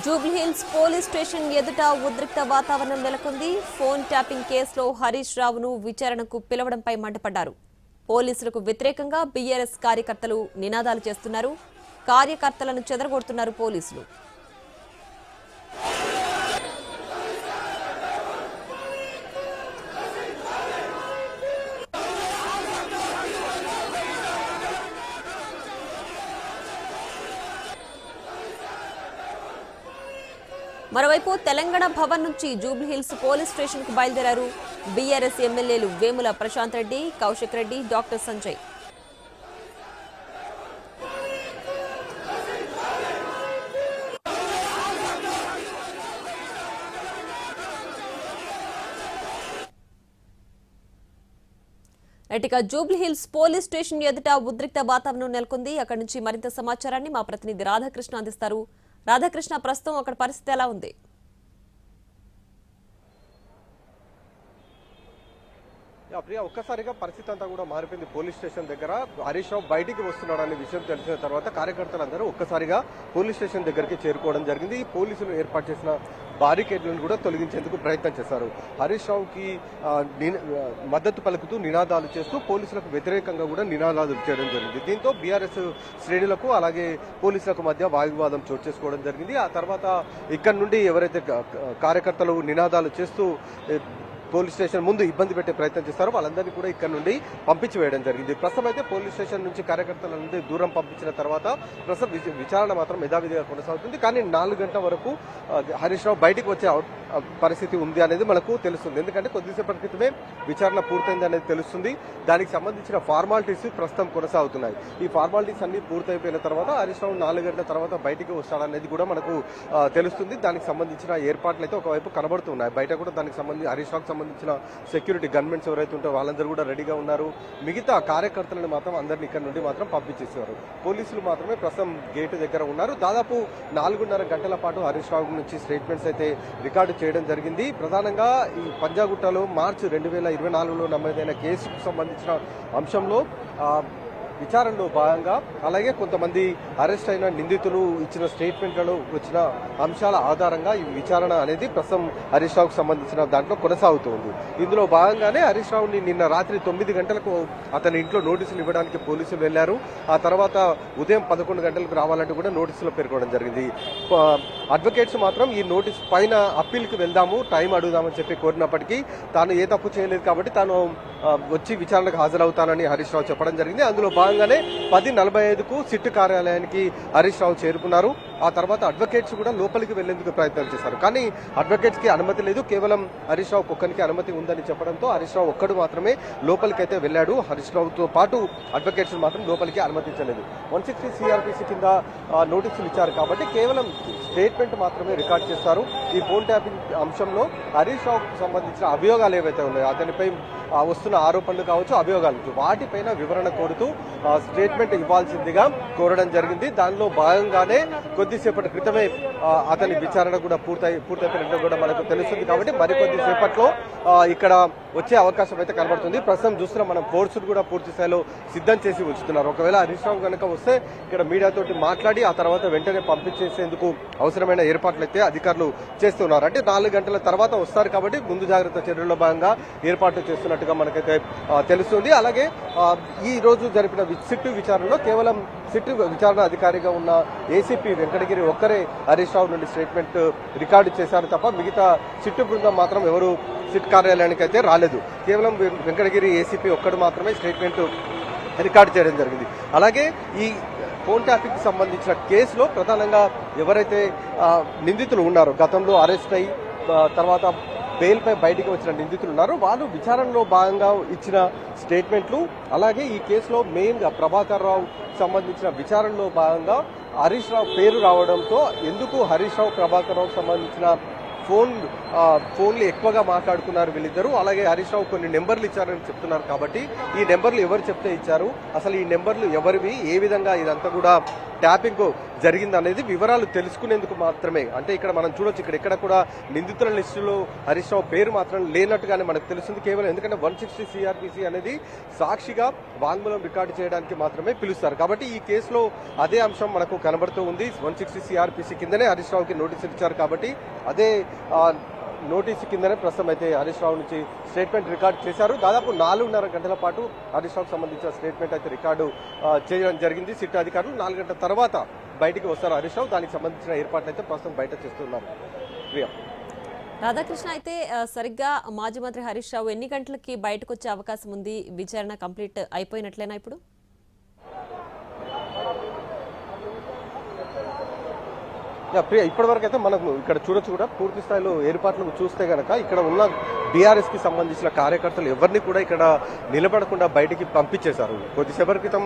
Jubilee Hills police station ఎదుట ఉద్రిక్త వాతావరణం నెలకొంది. ఫోన్ ట్యాపింగ్ కేసులో హరీష్ రావును విచారణకు పిలవడంపై మండిపడ్డారు. పోలీసులకు వ్యతిరేకంగా బీఆర్ఎస్ కార్యకర్తలు నినాదాలు చేస్తున్నారు. కార్యకర్తలను చెదరగొడుతున్నారు పోలీసులు. మరోవైపు తెలంగాణ భవన్ నుంచి జూబ్లీహిల్స్ పోలీస్ స్టేషన్ కు బయలుదేరారు బీఆర్ఎస్ ఎమ్మెల్యేలు వేముల ప్రశాంత్ రెడ్డి, కౌశిక్ రెడ్డి, డాక్టర్ సంజయ్. ఇక జూబ్లీహిల్స్ పోలీస్ స్టేషన్ ఎదుట ఉద్రిక్త వాతావరణం నెలకొంది. అక్కడి నుంచి మరింత సమాచారాన్ని మా ప్రతినిధి రాధాకృష్ణ అందిస్తారు. రాధాకృష్ణ, ప్రస్తుతం అక్కడ పరిస్థితి ఎలా ఉంది? ప్రియా, ఒక్కసారిగా పరిస్థితి అంతా కూడా మారిపోయింది. పోలీస్ స్టేషన్ దగ్గర హరీష్ రావు బయటికి వస్తున్నాడనే విషయం తెలిసిన తర్వాత కార్యకర్తలందరూ ఒక్కసారిగా పోలీస్ స్టేషన్ దగ్గరికి చేరుకోవడం జరిగింది. పోలీసులు ఏర్పాటు చేసిన బారికేడ్లను కూడా తొలగించేందుకు ప్రయత్నం చేశారు. హరీష్ రావుకి మద్దతు పలుకుతూ నినాదాలు చేస్తూ పోలీసులకు వ్యతిరేకంగా కూడా నినాదాలు చేయడం జరిగింది. దీంతో బీఆర్ఎస్ శ్రేణులకు అలాగే పోలీసులకు మధ్య వాగ్వివాదం చోటు చేసుకోవడం జరిగింది. ఆ తర్వాత ఇక్కడ నుండి ఎవరైతే కార్యకర్తలు నినాదాలు చేస్తూ పోలీస్ స్టేషన్ ముందు ఇబ్బంది పెట్టే ప్రయత్నం చేస్తారో వాళ్ళందరినీ కూడా ఇక్కడ నుండి పంపించి వేయడం జరిగింది. ప్రస్తుతం అయితే పోలీస్ స్టేషన్ నుంచి కార్యకర్తలందరినీ దూరం పంపించిన తర్వాత ప్రస్తుతం విచారణ మాత్రం యథావిధిగా కొనసాగుతుంది. కానీ 4 గంటల వరకు హరీష్ రావు బయటికి వచ్చే పరిస్థితి ఉంది అనేది మనకు తెలుస్తుంది. ఎందుకంటే కొద్దిసేపటి క్రితమే విచారణ పూర్తయింది అనేది తెలుస్తుంది. దానికి సంబంధించిన ఫార్మాలిటీస్ ప్రస్తుతం కొనసాగుతున్నాయి. ఈ ఫార్మాలిటీస్ అన్ని పూర్తయిపోయిన తర్వాత హరీష్ రావు 4 గంటల తర్వాత బయటికి వస్తాడనేది కూడా మనకు తెలుస్తుంది. దానికి సంబంధించిన ఏర్పాట్లు అయితే ఒకవైపు కనబడుతున్నాయి. బయట కూడా దానికి సంబంధించి హరీష్ రావుకు సంబంధించిన సెక్యూరిటీ గన్మెన్స్ ఎవరైతే ఉంటారో వాళ్ళందరూ కూడా రెడీగా ఉన్నారు. మిగతా కార్యకర్తలను మాత్రం అందరినీ ఇక్కడ నుండి మాత్రం పంపించేసేవారు. పోలీసులు మాత్రమే ప్రస్తుతం గేటు దగ్గర ఉన్నారు. దాదాపు 4.5 గంటల పాటు హరీష్ రావు నుంచి స్టేట్మెంట్స్ అయితే రికార్డు చేయడం జరిగింది. ప్రధానంగా ఈ పంజాగుట్టలో మార్చి 2024లో నమోదైన కేసుకు సంబంధించిన అంశంలో విచారణలో భాగంగా అలాగే కొంతమంది అరెస్ట్ అయిన నిందితులు ఇచ్చిన స్టేట్మెంట్లలో వచ్చిన అంశాల ఆధారంగా ఈ విచారణ అనేది ప్రస్తుతం హరీష్ రావుకు సంబంధించిన దాంట్లో కొనసాగుతుంది. ఇందులో భాగంగానే హరీష్ రావుని నిన్న రాత్రి 9 గంటలకు అతని ఇంట్లో నోటీసులు ఇవ్వడానికి పోలీసులు వెళ్లారు. ఆ తర్వాత ఉదయం 11 గంటలకు రావాలంటూ కూడా నోటీసులు పేర్కొనడం జరిగింది. అడ్వకేట్స్ మాత్రం ఈ నోటీస్ పైన అప్పీల్కి వెళ్దాము, టైం అడుగుదామని చెప్పి కోరినప్పటికీ తాను ఏ తప్పు చేయలేదు కాబట్టి తాను వచ్చి విచారణకు హాజరవుతానని హరీష్ రావు చెప్పడం జరిగింది. అందులో భాగంగానే 10:45కు సిట్ కార్యాలయానికి హరీష్ రావు చేరుకున్నారు. ఆ తర్వాత అడ్వకేట్స్ కూడా లోపలికి వెళ్లేందుకు ప్రయత్నం చేశారు. కానీ అడ్వకేట్స్ కి అనుమతి లేదు, కేవలం హరీష్ రావు ఒక్కరికి అనుమతి ఉందని చెప్పడంతో హరీష్ రావు ఒక్కడు మాత్రమే లోపలికి అయితే వెళ్లాడు. హరీష్ రావుతో పాటు అడ్వకేట్స్ మాత్రం లోపలికి అనుమతించలేదు. 160 CRPC కింద నోటీసులు ఇచ్చారు కాబట్టి కేవలం స్టేట్మెంట్ మాత్రమే రికార్డ్ చేస్తారు. ఈ ఫోన్ ట్యాపింగ్ అంశంలో హరీష్ రావుకు సంబంధించిన అభియోగాలు ఏవైతే ఉన్నాయో అతనిపై వస్తున్న ఆరోపణలు కావచ్చు, అభియోగాలు వాటిపైన వివరణ కోరుతూ స్టేట్మెంట్ ఇవ్వాల్సిందిగా కోరడం జరిగింది. దానిలో భాగంగానే కొద్దిసేపటి క్రితమే అతని విచారణ కూడా పూర్తయిపోయినట్టు కూడా మనకు తెలుస్తుంది. కాబట్టి మరికొద్ది సేపట్లో ఇక్కడ వచ్చే అవకాశం అయితే కనబడుతుంది. ప్రస్తుతం చూస్తున్న మనం ఫోర్సులు కూడా పూర్తి స్థాయిలో సిద్ధం చేసి ఉంచుతున్నారు. ఒకవేళ హరీష్ రావు కనుక వస్తే ఇక్కడ మీడియాతోటి మాట్లాడి ఆ తర్వాత వెంటనే పంపించేసేందుకు అవసరమైన ఏర్పాట్లు అయితే అధికారులు చేస్తున్నారు. అంటే 4 గంటల తర్వాత వస్తారు కాబట్టి ముందు జాగ్రత్త చర్యల్లో భాగంగా ఏర్పాట్లు చేస్తున్నట్టుగా మనకైతే తెలుస్తుంది. అలాగే ఈ రోజు జరిపిన సిట్టు విచారణలో కేవలం సిట్టు విచారణ అధికారిగా ఉన్న ఏసీపీ వెంకటగిరి ఒక్కరే హరీష్ రావు నుండి స్టేట్మెంట్ రికార్డు చేశారు తప్ప మిగతా సిట్టు బృందం మాత్రం ఎవరు సిట్ కార్యాలయానికి అయితే రాలేదు. కేవలం వెంకటగిరి ఏసీపీ ఒక్కడు మాత్రమే స్టేట్మెంట్ రికార్డు చేయడం జరిగింది. అలాగే ఈ ఫోన్ ట్యాపింగ్ కి సంబంధించిన కేసులో ప్రధానంగా ఎవరైతే నిందితులు ఉన్నారో గతంలో అరెస్ట్ అయ్యి తర్వాత బెయిల్పై బయటికి వచ్చిన నిందితులు ఉన్నారు వాళ్ళు విచారణలో భాగంగా ఇచ్చిన స్టేట్మెంట్లు అలాగే ఈ కేసులో మెయిన్గా ప్రభాకర్ రావు సంబంధించిన విచారణలో భాగంగా హరీష్ రావు పేరు రావడంతో ఎందుకు హరీష్ రావు ప్రభాకర్ రావు సంబంధించిన ఫోన్లు ఎక్కువగా మాట్లాడుకున్నారు వీళ్ళిద్దరూ. అలాగే హరీష్ రావు కొన్ని నెంబర్లు ఇచ్చారని చెప్తున్నారు. కాబట్టి ఈ నెంబర్లు ఎవరు చెప్తే ఇచ్చారు, అసలు ఈ నెంబర్లు ఎవరివి, ఏ విధంగా ఇదంతా కూడా ట్యాపింగ్ జరిగింది అనేది వివరాలు తెలుసుకునేందుకు మాత్రమే. అంటే ఇక్కడ మనం చూడొచ్చు, ఇక్కడ కూడా నిందితుల లిస్టులో హరీష్ రావు పేరు మాత్రం లేనట్టుగానే మనకు తెలుస్తుంది. కేవలం ఎందుకంటే 160 CRPC అనేది సాక్షిగా వాంగ్మూలం రికార్డు చేయడానికి మాత్రమే పిలుస్తారు. కాబట్టి ఈ కేసులో అదే అంశం మనకు కనబడుతూ ఉంది. 160 CRPC కిందనే హరీష్ రావుకి నోటీసులు ఇచ్చారు కాబట్టి అదే నోటీసు కిందనే ప్రస్తుతం అయితే హరీష్ రావు నుంచి స్టేట్మెంట్ రికార్డు చేశారు. దాదాపు 4.5 గంటల పాటు హరీష్ రావుకు సంబంధించిన స్టేట్మెంట్ అయితే రికార్డు చేయడం జరిగింది. సిట్ అధికారులు 4 గంటల తర్వాత బయటికి వస్తారు హరీష్ రావు. దానికి సంబంధించిన ఏర్పాట్లు అయితే ప్రస్తుతం బయట చేస్తున్నారు. ప్రియా, రాధాకృష్ణ, అయితే సరిగ్గా మాజీ మంత్రి హరీష్ రావు ఎన్ని గంటలకి బయటకు వచ్చే అవకాశం ఉంది? విచారణ కంప్లీట్ అయిపోయినట్లేనా ఇప్పుడు? ప్రియ, ఇప్పటివరకు అయితే మనకు ఇక్కడ చూడొచ్చు కూడా పూర్తి స్థాయిలో ఏర్పాట్లు చూస్తే గనక ఇక్కడ ఉన్న బీఆర్ఎస్ కి సంబంధించిన కార్యకర్తలు ఎవరిని కూడా ఇక్కడ నిలబడకుండా బయటికి పంపించేశారు. కొద్దిసేపటి క్రితం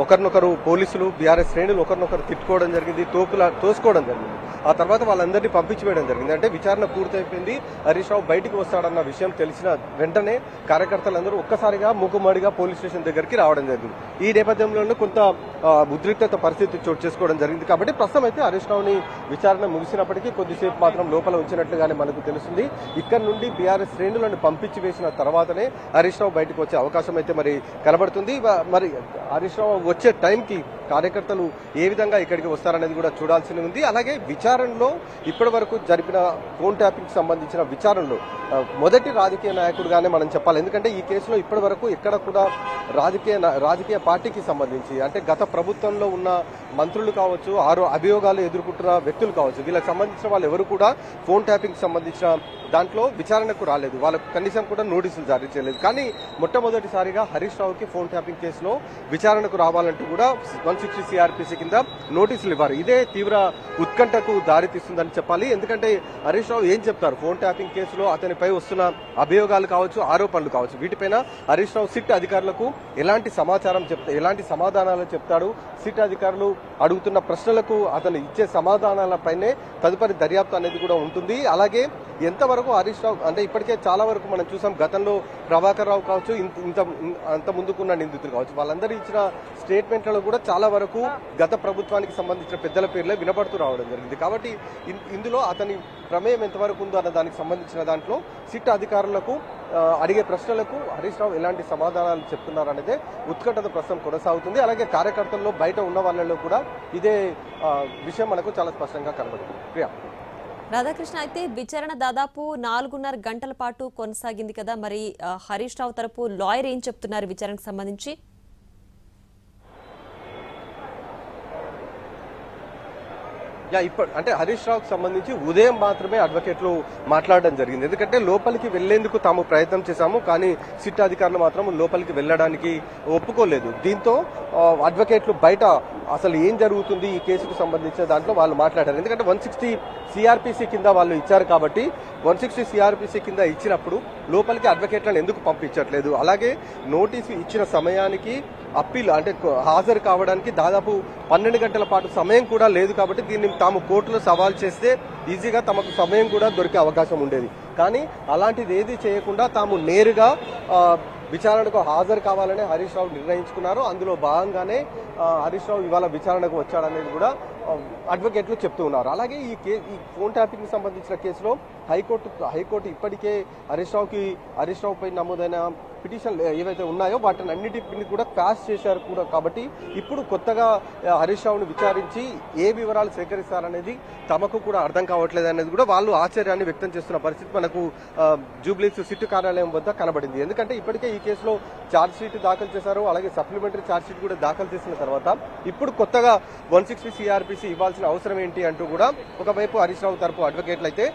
ఒకరినొకరు పోలీసులు బీఆర్ఎస్ శ్రేణులు ఒకరినొకరు తిట్టుకోవడం జరిగింది, తోసుకోవడం జరిగింది. ఆ తర్వాత వాళ్ళందరినీ పంపించివేయడం జరిగింది. అంటే విచారణ పూర్తయిపోయింది, హరీష్ రావు బయటికి వస్తాడన్న విషయం తెలిసిన వెంటనే కార్యకర్తలందరూ ఒక్కసారిగా మూకుమ్మడిగా పోలీస్ స్టేషన్ దగ్గరికి రావడం జరిగింది. ఈ నేపథ్యంలోనే కొంత ఉద్రిక్తత పరిస్థితి చోటు చేసుకోవడం జరిగింది. కాబట్టి ప్రస్తుతం అయితే హరీష్ రావుని విచారణ ముగిసినప్పటికీ కొద్దిసేపు మాత్రం లోపల ఉంచినట్లుగానే మనకు తెలుస్తుంది. ఇక్కడ నుండి బీఆర్ఎస్ శ్రేణులను పంపించి వేసిన తర్వాతనే హరీష్ రావు బయటకు వచ్చే అవకాశం అయితే మరి కనబడుతుంది. మరి హరీష్ రావు వచ్చే టైంకి కార్యకర్తలు ఏ విధంగా ఇక్కడికి వస్తారనేది కూడా చూడాల్సి ఉంది. అలాగే విచారణలో ఇప్పటి వరకు జరిపిన ఫోన్ ట్యాపింగ్ సంబంధించిన విచారణలో మొదటి రాజకీయ నాయకుడుగానే మనం చెప్పాలి. ఎందుకంటే ఈ కేసులో ఇప్పటి వరకు ఎక్కడ కూడా రాజకీయ పార్టీకి సంబంధించి అంటే గత ప్రభుత్వంలో ఉన్న మంత్రులు కావచ్చు, 6 అభియోగాలు ఎదుర్కొంటున్న వ్యక్తులు కావచ్చు, వీళ్ళకి సంబంధించిన వాళ్ళు ఎవరు కూడా ఫోన్ ట్యాపింగ్ సంబంధించిన దాంట్లో విచారణకు రాలేదు. వాళ్ళకు కనీసం కూడా నోటీసులు జారీ చేయలేదు. కానీ మొట్టమొదటిసారిగా హరీష్ రావుకి ఫోన్ ట్యాపింగ్ కేసులో విచారణకు రావాలంటూ కూడా 160 CRPC కింద నోటీసులు ఇవ్వారు. ఇదే తీవ్ర ఉత్కంఠకు దారితీస్తుందని చెప్పాలి. ఎందుకంటే హరీష్ రావు ఏం చెప్తారు, ఫోన్ ట్యాపింగ్ కేసులో అతనిపై వస్తున్న అభియోగాలు కావచ్చు, ఆరోపణలు కావచ్చు, వీటిపైన హరీష్ రావు సిట్ అధికారులకు ఎలాంటి సమాచారం ఎలాంటి సమాధానాలు చెప్తాడు, సిట్ అధికారులు అడుగుతున్న ప్రశ్నలకు అతను ఇచ్చే సమాధానాలపైనే తదుపరి దర్యాప్తు అనేది కూడా ఉంటుంది. అలాగే ఎంతవరకు హరీష్ రావు అంటే ఇప్పటికే చాలా వరకు మనం చూసాం, గతంలో ప్రభాకర్ రావు కావచ్చు, అంత ముందుకున్న నిందితులు కావచ్చు, వాళ్ళందరూ ఇచ్చిన స్టేట్మెంట్లలో కూడా చాలా వరకు గత ప్రభుత్వానికి సంబంధించిన పెద్దల పేర్లే వినపడుతూ రావడం జరిగింది. కాబట్టి ఇందులో అతని ప్రమేయం ఎంతవరకు ఉందో అన్న దానికి సంబంధించిన దాంట్లో సిట్ అధికారులకు అడిగే ప్రశ్నలకు హరీష్ రావు ఎలాంటి సమాధానాలు చెప్తున్నారనేదే ఉత్కంఠత ప్రస్తుతం కొనసాగుతుంది. అలాగే కార్యకర్తల్లో బయట ఉన్న వాళ్ళలో కూడా ఇదే విషయం మనకు చాలా స్పష్టంగా కనబడుతుంది. ప్రియా, రాధాకృష్ణ, అయితే విచారణ దాదాపు 4.5 గంటల పాటు కొనసాగింది కదా, మరి హరీష్ రావు తరపు లాయర్ ఏం చెప్తున్నారు విచారణకు సంబంధించి? అంటే హరీష్ రావుకు సంబంధించి ఉదయం మాత్రమే అడ్వకేట్లు మాట్లాడడం జరిగింది. ఎందుకంటే లోపలికి వెళ్లేందుకు తాము ప్రయత్నం చేశాము, కానీ సిట్ అధికారులు మాత్రం లోపలికి వెళ్లడానికి ఒప్పుకోలేదు. దీంతో అడ్వకేట్లు బయట అసలు ఏం జరుగుతుంది ఈ కేసుకు సంబంధించిన దాంట్లో వాళ్ళు మాట్లాడారు. ఎందుకంటే 160 CRPC కింద వాళ్ళు ఇచ్చారు కాబట్టి 160 CRPC కింద ఇచ్చినప్పుడు లోపలికి అడ్వకేట్లను ఎందుకు పంపించట్లేదు, అలాగే నోటీసు ఇచ్చిన సమయానికి అప్పీల్ అంటే హాజరు కావడానికి దాదాపు 12 గంటల పాటు సమయం కూడా లేదు. కాబట్టి దీన్ని తాము కోర్టులో సవాల్ చేస్తే ఈజీగా తమకు సమయం కూడా దొరికే అవకాశం ఉండేది. కానీ అలాంటిది ఏది చేయకుండా తాము నేరుగా విచారణకు హాజరు కావాలని హరీష్ రావు నిర్ణయించుకున్నారు. అందులో భాగంగానే హరీష్ రావు ఇవాళ విచారణకు వచ్చాడనేది కూడా అడ్వకేట్లు చెప్తూ ఉన్నారు. అలాగే ఈ ఫోన్ ట్యాపింగ్ సంబంధించిన కేసులో హైకోర్టు ఇప్పటికే హరీష్ రావుపై నమోదైన పిటిషన్లు ఏవైతే ఉన్నాయో వాటిని అన్నిటిని కూడా క్వాష్ చేశారు కూడా. కాబట్టి ఇప్పుడు కొత్తగా హరీష్ రావును విచారించి ఏ వివరాలు సేకరిస్తారనేది తమకు కూడా అర్థం కావట్లేదు అనేది కూడా వాళ్ళు ఆశ్చర్యాన్ని వ్యక్తం చేస్తున్న పరిస్థితి మనకు జూబ్లీస్ సిట్ కార్యాలయం వద్ద కనబడింది. ఎందుకంటే ఇప్పటికే ఈ కేసులో ఛార్జ్ షీట్ దాఖలు చేశారు, అలాగే సప్లిమెంటరీ ఛార్జ్ షీట్ కూడా దాఖలు చేసిన తర్వాత ఇప్పుడు కొత్తగా 160 CRPC ఇవ్వాల్సిన అవసరం ఏంటి అంటూ కూడా ఒకవైపు హరీష్ రావు తరపు అడ్వకేట్లు అయితే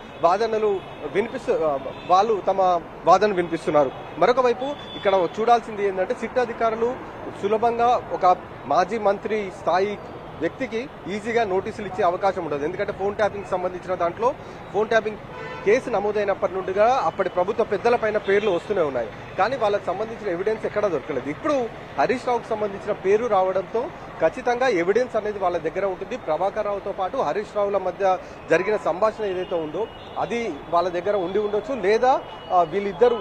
వాళ్ళు తమ వాదన వినిపిస్తున్నారు. మరొక వైపు ఇక్కడ చూడాల్సింది ఏంటంటే సిట్ అధికారులు సులభంగా ఒక మాజీ మంత్రి స్థాయి వ్యక్తికి ఈజీగా నోటీసులు ఇచ్చే అవకాశం ఉండదు. ఎందుకంటే ఫోన్ ట్యాపింగ్ సంబంధించిన దాంట్లో ఫోన్ ట్యాపింగ్ కేసు నమోదైనప్పటి నుండిగా అప్పటి ప్రభుత్వ పెద్దలపైన పేర్లు వస్తూనే ఉన్నాయి, కానీ వాళ్ళకి సంబంధించిన ఎవిడెన్స్ ఎక్కడా దొరకలేదు. ఇప్పుడు హరీష్ రావుకు సంబంధించిన పేరు రావడంతో ఖచ్చితంగా ఎవిడెన్స్ అనేది వాళ్ళ దగ్గర ఉంటుంది. ప్రభాకర్ రావుతో పాటు హరీష్ రావుల మధ్య జరిగిన సంభాషణ ఏదైతే ఉందో అది వాళ్ళ దగ్గర ఉండి ఉండొచ్చు, లేదా వీళ్ళిద్దరు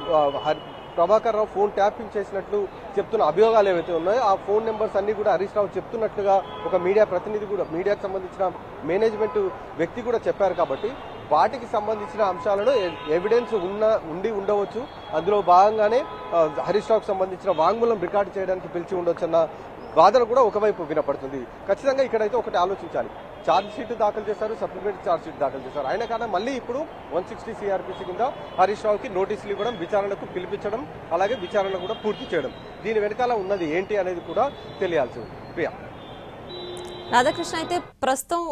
ప్రభాకర్ రావు ఫోన్ ట్యాపింగ్ చేసినట్లు చెప్తున్న అభియోగాలు ఏవైతే ఉన్నాయో ఆ ఫోన్ నెంబర్స్ అన్ని కూడా హరీష్ రావు చెప్తున్నట్లుగా ఒక మీడియా ప్రతినిధి కూడా, మీడియాకు సంబంధించిన మేనేజ్మెంట్ వ్యక్తి కూడా చెప్పారు. కాబట్టి వాటికి సంబంధించిన అంశాలను ఎవిడెన్స్ ఉండి ఉండవచ్చు. అందులో భాగంగానే హరీష్ రావుకు సంబంధించిన వాంగ్మూలం రికార్డు చేయడానికి పిలిచి ఉండొచ్చు అన్న వాదన కూడా ఒకవైపు వినపడుతుంది. ఖచ్చితంగా ఇక్కడైతే ఒకటి ఆలోచించాలి. ఛార్జ్ షీట్ దాఖలు చేశారు, సప్లిమెంటరీ ఛార్జ్ షీట్ దాఖలు చేశారు. అయినా కానీ మళ్ళీ ఇప్పుడు 160 CRPC కింద హరీష్ రావుకి నోటీసులు ఇవ్వడం, విచారణకు పిలిపించడం, అలాగే విచారణ కూడా పూర్తి చేయడం, దీని వెనకాల ఉన్నది ఏంటి అనేది కూడా తెలియాల్సి ఉంది. ప్రియా. రాధాకృష్ణ, అయితే ప్రస్తుతం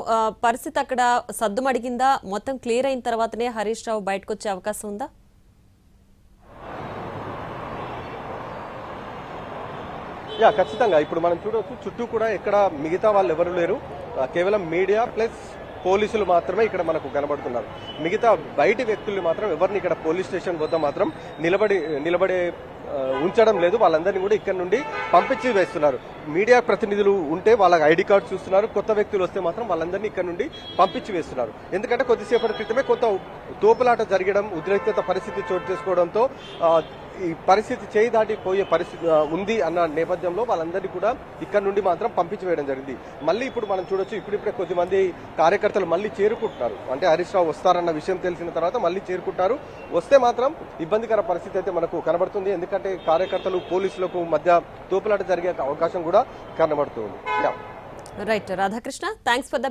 పరిస్థితి అక్కడ సద్దుమడిగిందా? మొత్తం క్లియర్ అయిన తర్వాతనే హరీష్ రావు బయటకు వచ్చే అవకాశం ఉందా? ఖచ్చితంగా ఇప్పుడు మనం చూడవచ్చు, చుట్టూ కూడా ఎక్కడ మిగతా వాళ్ళు ఎవరు లేరు. కేవలం మీడియా ప్లస్ పోలీసులు మాత్రమే ఇక్కడ మనకు కనబడుతున్నారు. మిగతా బయటి వ్యక్తుల్ని మాత్రం ఎవరిని ఇక్కడ పోలీస్ స్టేషన్ వద్ద మాత్రం నిలబడే ఉంచడం లేదు. వాళ్ళందరినీ కూడా ఇక్కడ నుండి పంపించి వేస్తున్నారు. మీడియా ప్రతినిధులు ఉంటే వాళ్ళ ఐడి కార్డు చూస్తున్నారు, కొత్త వ్యక్తులు వస్తే మాత్రం వాళ్ళందరినీ ఇక్కడ నుండి పంపించి వేస్తున్నారు. ఎందుకంటే కొద్దిసేపటి క్రితమే కొంత తోపులాట జరగడం, ఉద్రిక్తత పరిస్థితి చోటు చేసుకోవడంతో ఈ పరిస్థితి చేయి దాటిపోయే పరిస్థితి ఉంది అన్న నేపథ్యంలో వాళ్ళందరినీ కూడా ఇక్కడ నుండి మాత్రం పంపించి వేయడం జరిగింది. మళ్ళీ ఇప్పుడు మనం చూడొచ్చు, ఇప్పుడిప్పుడే కొద్దిమంది కార్యకర్తలు మళ్ళీ చేరుకుంటున్నారు. అంటే హరీష్ రావు వస్తారన్న విషయం తెలిసిన తర్వాత మళ్ళీ చేరుకుంటారు. వస్తే మాత్రం ఇబ్బందికర పరిస్థితి అయితే మనకు కనబడుతుంది. ఎందుకంటే కార్యకర్తలు పోలీసులకు మధ్య తోపులాట జరిగే అవకాశం కూడా కనబడుతుంది. Right Radhakrishna, thanks for the